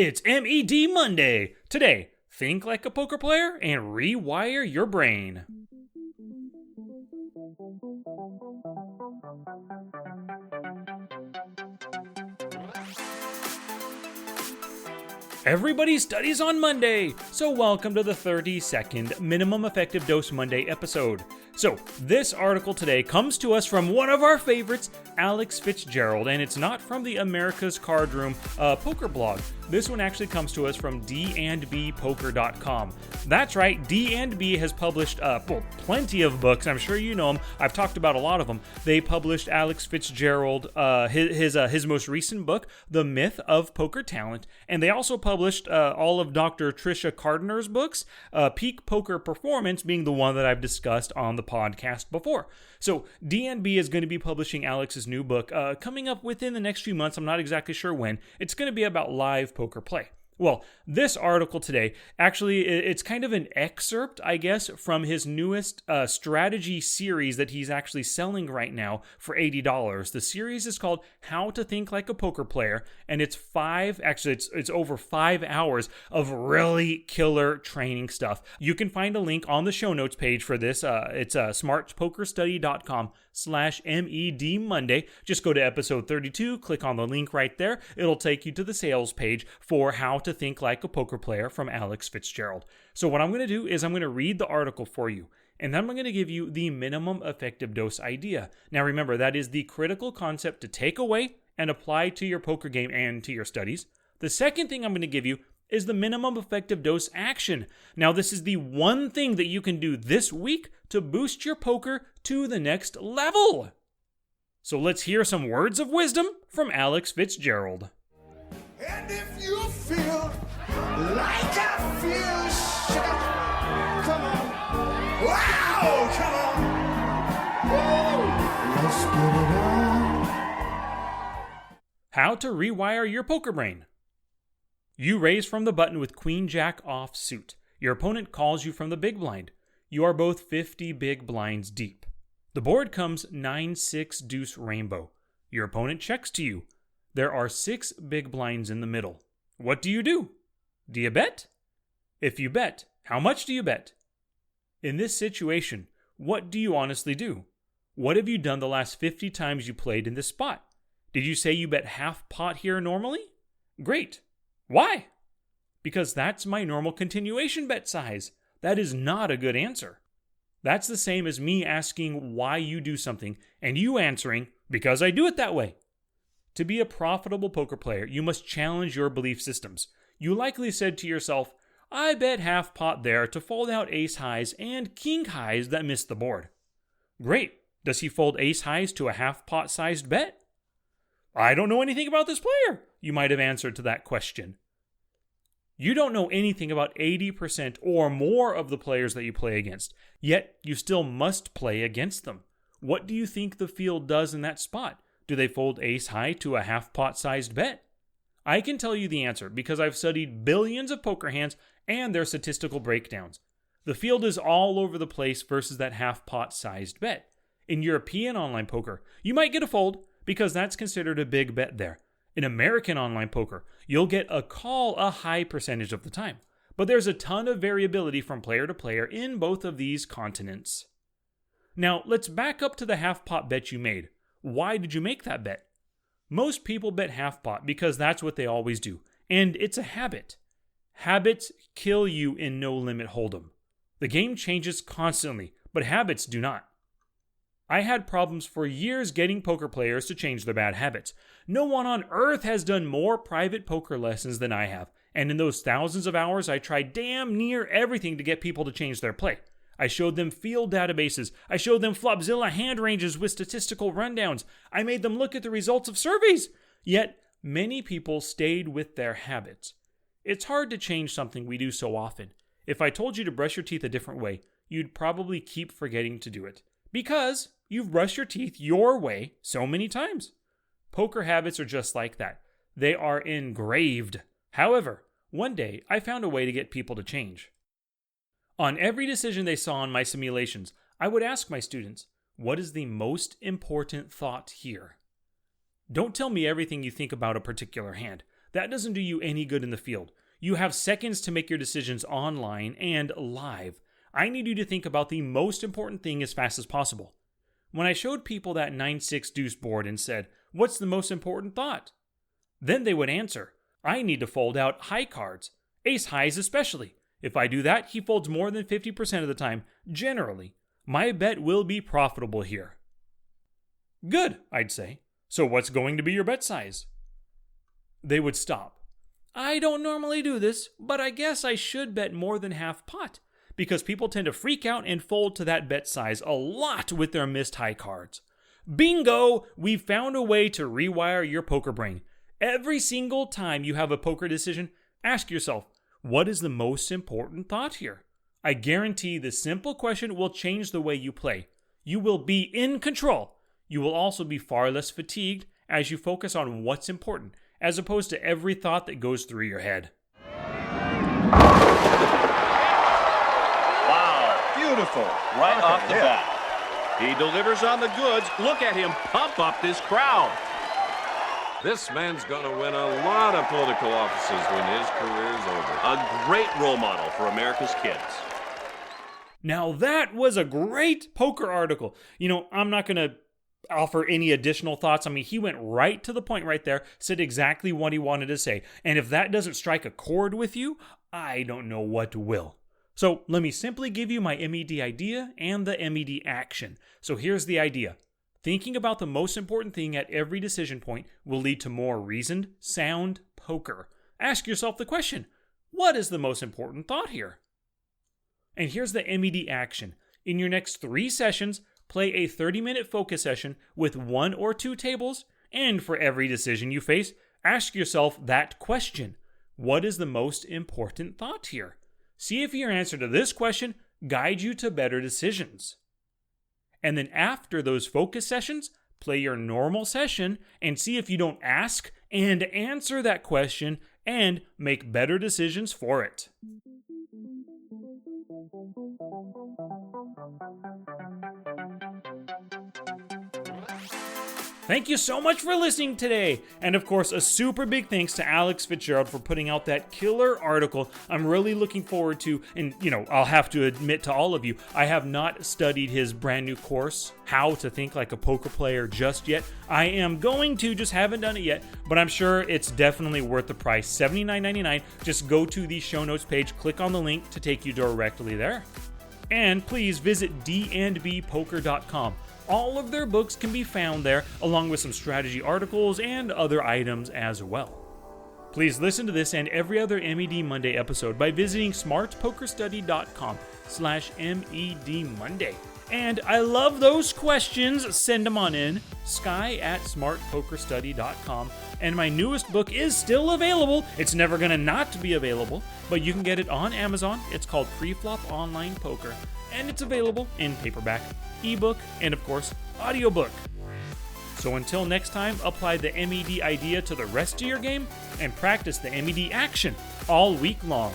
It's MED Monday. Today, think like a poker player and rewire your brain. Everybody studies on Monday, so welcome to the 30-second Minimum Effective Dose Monday episode. So, this article today comes to us from one of our favorites, Alex Fitzgerald, and it's not from the America's Card Room poker blog. This one actually comes to us from dandbpoker.com. That's right, D&B has published plenty of books. I'm sure you know them. I've talked about a lot of them. They published Alex Fitzgerald, his most recent book, The Myth of Poker Talent, and they also published all of Dr. Tricia Cardener's books, Peak Poker Performance being the one that I've discussed on the podcast before. So D&B is going to be publishing Alex's new book coming up within the next few months. I'm not exactly sure when. It's going to be about live poker play. Well, this article today, actually, it's kind of an excerpt, I guess, from his newest strategy series that he's actually selling right now for $80. The series is called How to Think Like a Poker Player, and it's over 5 hours of really killer training stuff. You can find a link on the show notes page for this. It's smartpokerstudy.com/MED Monday. Just go to episode 32, click on the link right there. It'll take you to the sales page for How to Think Like a Poker Player from Alex Fitzgerald. So what I'm going to do is I'm going to read the article for you, and then I'm going to give you the minimum effective dose idea. Now remember, that is the critical concept to take away and apply to your poker game and to your studies. The second thing I'm going to give you is the minimum effective dose action. Now this is the one thing that you can do this week to boost your poker to the next level. So let's hear some words of wisdom from Alex Fitzgerald. And if you feel like I feel, sugar, come on. Wow, come on. Woo. Let's get it on. How to rewire your poker brain. You raise from the button with Queen Jack off suit. Your opponent calls you from the big blind. You are both 50 big blinds deep. The board comes 9-6 deuce rainbow. Your opponent checks to you. There are 6 big blinds in the middle. What do? Do you bet? If you bet, how much do you bet? In this situation, what do you honestly do? What have you done the last 50 times you played in this spot? Did you say you bet half pot here normally? Great. Why? Because that's my normal continuation bet size. That is not a good answer. That's the same as me asking why you do something and you answering, because I do it that way. To be a profitable poker player, you must challenge your belief systems. You likely said to yourself, I bet half pot there to fold out ace highs and king highs that missed the board. Great. Does he fold ace highs to a half pot sized bet? I don't know anything about this player, you might have answered to that question. You don't know anything about 80% or more of the players that you play against, yet you still must play against them. What do you think the field does in that spot? Do they fold ace high to a half pot sized bet? I can tell you the answer because I've studied billions of poker hands and their statistical breakdowns. The field is all over the place versus that half pot sized bet. In European online poker, you might get a fold because that's considered a big bet there. In American online poker, you'll get a call a high percentage of the time. But there's a ton of variability from player to player in both of these continents. Now, let's back up to the half pot bet you made. Why did you make that bet? Most people bet half pot because that's what they always do, and it's a habit. Habits kill you in no limit hold'em. The game changes constantly, but habits do not. I had problems for years getting poker players to change their bad habits. No one on earth has done more private poker lessons than I have, and in those thousands of hours I tried damn near everything to get people to change their play. I showed them field databases. I showed them Flopzilla hand ranges with statistical rundowns. I made them look at the results of surveys. Yet, many people stayed with their habits. It's hard to change something we do so often. If I told you to brush your teeth a different way, you'd probably keep forgetting to do it. Because you've brushed your teeth your way so many times. Poker habits are just like that. They are engraved. However, one day I found a way to get people to change. On every decision they saw in my simulations, I would ask my students, what is the most important thought here? Don't tell me everything you think about a particular hand. That doesn't do you any good in the field. You have seconds to make your decisions online and live. I need you to think about the most important thing as fast as possible. When I showed people that 9-6 deuce board and said, "What's the most important thought?" Then they would answer, "I need to fold out high cards, ace highs especially. If I do that, he folds more than 50% of the time, generally. My bet will be profitable here." "Good," I'd say. "So what's going to be your bet size?" They would stop. "I don't normally do this, but I guess I should bet more than half pot, because people tend to freak out and fold to that bet size a lot with their missed high cards." Bingo! We've found a way to rewire your poker brain. Every single time you have a poker decision, ask yourself, what is the most important thought here? I guarantee the simple question will change the way you play. You will be in control. You will also be far less fatigued as you focus on what's important, as opposed to every thought that goes through your head. Wow, beautiful. Right off the bat. He delivers on the goods. Look at him pump up this crowd. This man's going to win a lot of political offices when his career's over. A great role model for America's kids. Now that was a great poker article. I'm not going to offer any additional thoughts. I mean, he went right to the point right there, said exactly what he wanted to say. And if that doesn't strike a chord with you, I don't know what will. So let me simply give you my MED idea and the MED action. So here's the idea. Thinking about the most important thing at every decision point will lead to more reasoned, sound poker. Ask yourself the question, what is the most important thought here? And here's the MED action. In your next 3 sessions, play a 30-minute focus session with 1 or 2 tables, and for every decision you face, ask yourself that question. What is the most important thought here? See if your answer to this question guides you to better decisions. And then after those focus sessions, play your normal session and see if you don't ask and answer that question and make better decisions for it. Thank you so much for listening today. And of course, a super big thanks to Alex Fitzgerald for putting out that killer article. I'm really looking forward to, and I'll have to admit to all of you, I have not studied his brand new course, How to Think Like a Poker Player, just yet. I am going to, just haven't done it yet, but I'm sure it's definitely worth the price, $79.99. Just go to the show notes page, click on the link to take you directly there. And please visit dnbpoker.com. All of their books can be found there, along with some strategy articles and other items as well. Please listen to this and every other MED Monday episode by visiting smartpokerstudy.com/MED Monday. And I love those questions. Send them on in. Sky@smartpokerstudy.com. And my newest book is still available. It's never going to not be available, but you can get it on Amazon. It's called Preflop Online Poker, and it's available in paperback, ebook, and of course, audiobook. So until next time, apply the MED idea to the rest of your game and practice the MED action all week long.